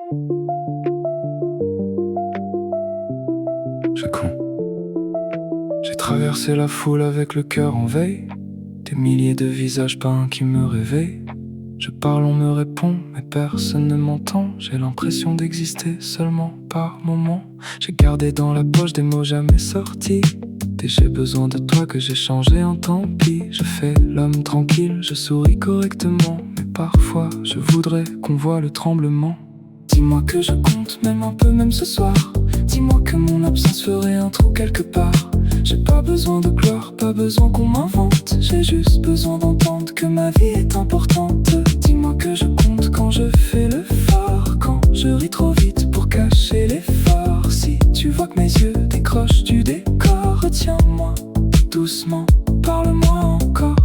Je con. J'ai traversé la foule avec le cœur en veille. Des milliers de visages peints qui me réveillent. Je parle, on me répond, mais personne ne m'entend. J'ai l'impression d'exister seulement par moments. J'ai gardé dans la poche des mots jamais sortis. Et j'ai besoin de toi que j'ai changé en tant pis. Je fais l'homme tranquille, je souris correctement. Mais parfois je voudrais qu'on voit le tremblement. Dis-moi que je compte, même un peu, même ce soir. Dis-moi que mon absence ferait un trou quelque part. J'ai pas besoin de gloire, pas besoin qu'on m'invente. J'ai juste besoin d'entendre que ma vie est importante. Dis-moi que je compte quand je fais le fort, quand je ris trop vite pour cacher l'effort. Si tu vois que mes yeux décrochent du décor, retiens-moi doucement, parle-moi encore.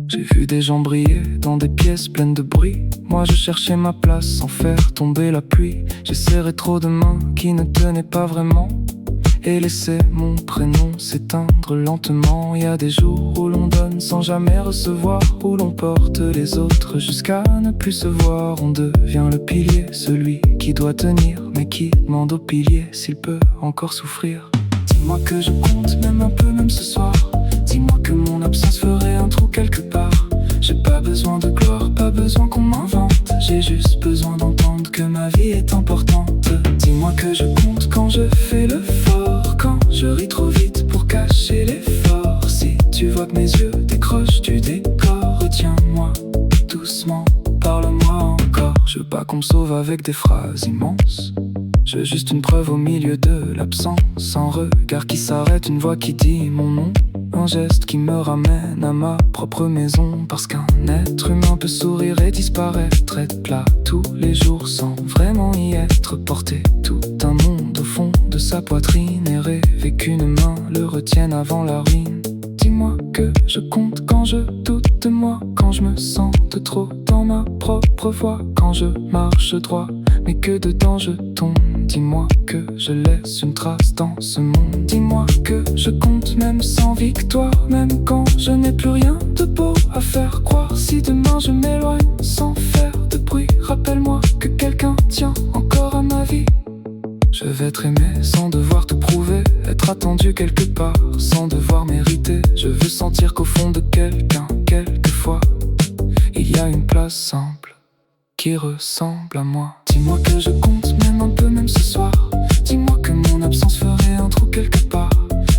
J'ai vu des gens briller dans des pièces pleines de bruit. Moi je cherchais ma place sans faire tomber la pluie. J'ai serré trop de mains qui ne tenaient pas vraiment et laissé mon prénom s'éteindre lentement. Il y a des jours où l'on donne sans jamais recevoir, où l'on porte les autres jusqu'à ne plus se voir. On devient le pilier, celui qui doit tenir, mais qui demande au pilier s'il peut encore souffrir. Dis-moi que je compte, même un peu, même ce soir. Dis-moi que mon absence ferait un trou quelque part. J'ai pas besoin de gloire, pas besoin qu'on m'invente. J'ai juste besoin d'entendre que ma vie est importante. Dis-moi que je compte quand je fais le fort, quand je ris trop vite pour cacher l'effort. Si tu vois que mes yeux décrochent du décor, retiens-moi doucement, parle-moi encore. Je veux pas qu'on me sauve avec des phrases immenses. Je veux juste une preuve au milieu de l'absence. Un regard qui s'arrête, une voix qui dit mon nom. Un geste qui me ramène à ma propre maison. Parce qu'un être humain peut sourire et disparaître, être plat tous les jours sans vraiment y être. Porter tout un monde au fond de sa poitrine et rêver qu'une main le retienne avant la ruine. Dis-moi que je compte quand je doute de moi, quand je me sens de trop dans ma propre voie, quand je marche droit mais que dedans je tombe. Dis-moi que je laisse une trace dans ce monde. Dis-moi que je compte même sans victoire, même quand je n'ai plus rien de beau à faire croire. Si demain je m'éloigne sans faire de bruit, rappelle-moi que quelqu'un tient encore à ma vie. Je vais être aimé sans devoir te prouver, être attendu quelque part sans devoir mériter. Je veux sentir qu'au fond de quelqu'un, quelquefois, il y a une place simple qui ressemble à moi. Dis-moi que je compte, même un peu, même ce soir. Dis-moi que mon absence ferait un trou quelque part.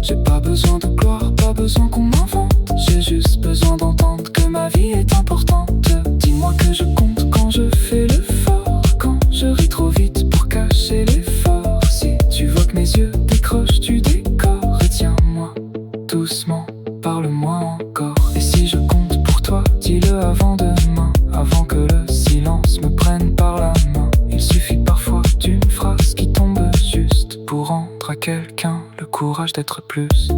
J'ai pas besoin de gloire, pas besoin qu'on m'invente. J'ai juste besoin d'entendre que ma vie est importante. Dis-moi que je compte quand je fais le fort, quand je ris trop vite pour cacher l'effort. Si tu vois que mes yeux décrochent du décor, retiens-moi doucement, parle-moi encore. Et si je compte pour toi, dis-le avant demain, avant que le silence me prenne par la main. Il suffit parfois d'une phrase qui tombe juste pour rendre à quelqu'un le courage d'être plus.